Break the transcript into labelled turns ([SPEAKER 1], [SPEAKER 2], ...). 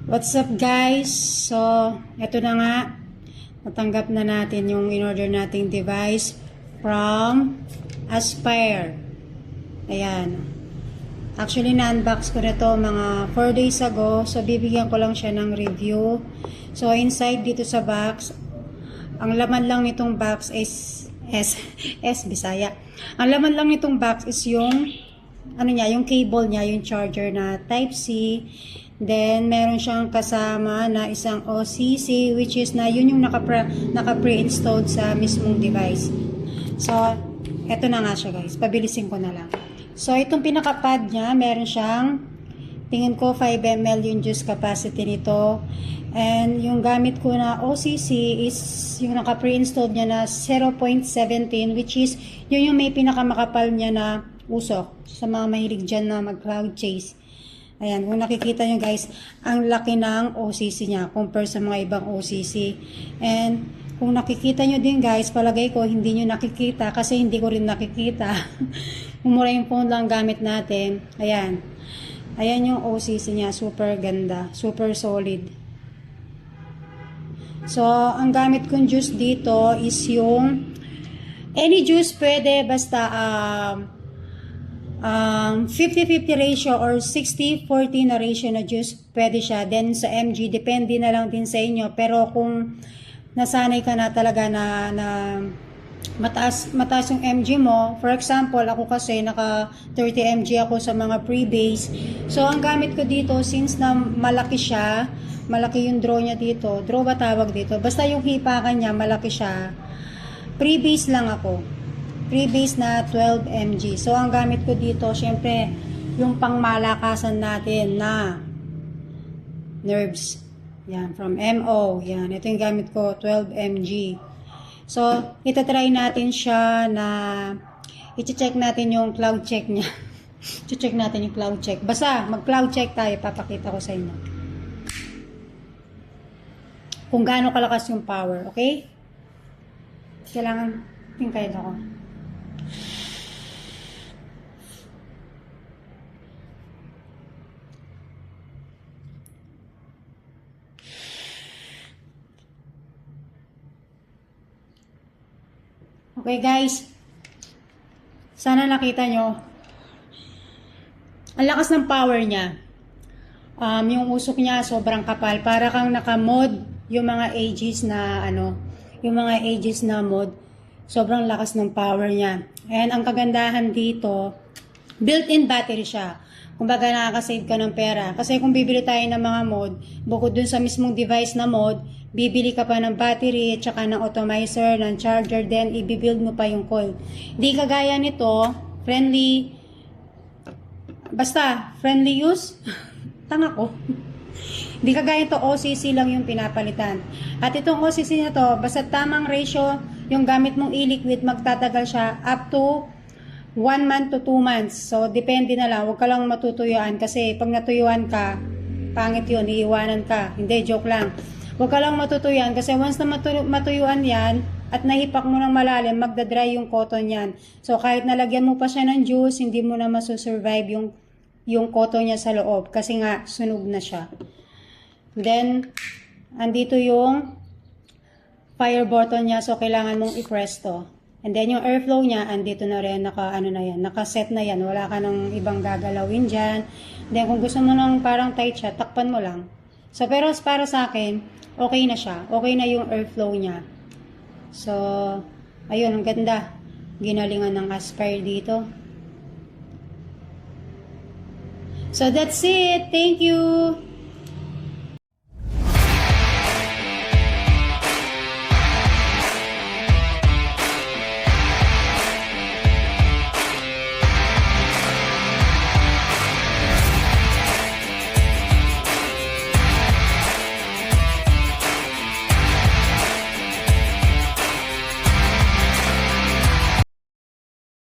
[SPEAKER 1] What's up guys? So, eto na nga. Natanggap na natin yung in-order nating device from Aspire. Ayan. Actually, na-unbox ko na to mga 4 days ago. So, bibigyan ko lang siya ng review. So, inside dito sa box, ang laman lang nitong box is Bisaya. Ang laman lang nitong box is yung yung cable niya, yung charger na Type-C. Then, meron siyang kasama na isang OCC, which is na yun yung naka-pre-installed sa mismong device. So, eto na nga siya guys. Pabilisin ko na lang. So, itong pinaka-pad niya, meron siyang, tingin ko 5 ml yung juice capacity nito. And yung gamit ko na OCC is yung naka-pre-installed niya na 0.17, which is yun yung may pinakamakapal niya na usok sa mga mahilig dyan na mag-cloud chase. Ayan, kung nakikita nyo guys, ang laki ng OCC niya compare sa mga ibang OCC. And kung nakikita nyo din guys, palagay ko hindi nyo nakikita kasi hindi ko rin nakikita. Umura yung phone lang gamit natin. Ayan. Ayan yung OCC niya, super ganda, super solid. So, ang gamit kong juice dito is yung any juice pwede basta 50-50 ratio or 60-40 na ratio na juice, pwede siya. Then sa MG, depende na lang din sa inyo. Pero kung nasanay ka na talaga na mataas yung MG mo, for example, ako kasi naka 30 MG ako sa mga pre-base. So, ang gamit ko dito, since na malaki siya, malaki yung draw niya dito. Draw ba tawag dito? Basta yung hipakan niya, malaki siya. Pre-base lang ako. Pre-base na 12 mg. So, ang gamit ko dito, syempre, yung pangmalakasan natin na nerves. Yan, from MO. Yan, ito yung gamit ko, 12 mg. So, itatry natin siya na i-check natin yung cloud check niya. I-check natin yung cloud check. Basta, mag-cloud check tayo, papakita ko sa inyo. Kung gaano kalakas yung power, okay? Kailangan, tingkayin ako. Okay guys, sana nakita nyo. Ang lakas ng power niya. Yung usok niya sobrang kapal. Para kang naka-mod yung mga ages na yung mga ages na mod. Sobrang lakas ng power niya. And ang kagandahan dito, built-in battery siya. Kumbaga nakaka-save ka ng pera. Kasi kung bibili tayo ng mga mod, bukod dun sa mismong device na mod, bibili ka pa ng battery, at saka ng atomizer, ng charger, then i-build mo pa yung coil. Hindi kagaya nito, friendly, basta, friendly use, tanga ko. Hindi kagaya ito, OCC lang yung pinapalitan. At itong OCC na to, basta tamang ratio, yung gamit mong e-liquid, magtatagal siya up to 1 month to 2 months. So, depende na lang. Huwag ka lang matutuyuan kasi pag natuyuan ka, pangit yun, iiwanan ka. Hindi, joke lang. Huwag ka lang matutuyuan kasi once na matuyuan yan at nahipak mo ng malalim, magdadry yung cotton yan. So, kahit nalagyan mo pa siya ng juice, hindi mo na masusurvive yung cotton niya sa loob kasi nga, sunog na siya. Then, andito yung fire button niya. So, kailangan mong i-press to. And then, yung airflow niya, andito na rin, nakaset na yan. Wala ka nang ibang gagalawin dyan. Then, kung gusto mo nang parang tight siya, takpan mo lang. So, pero para sa akin, okay na siya. Okay na yung airflow niya. So, ayun, ang ganda. Ginalingan ng Aspire dito. So, that's it. Thank you.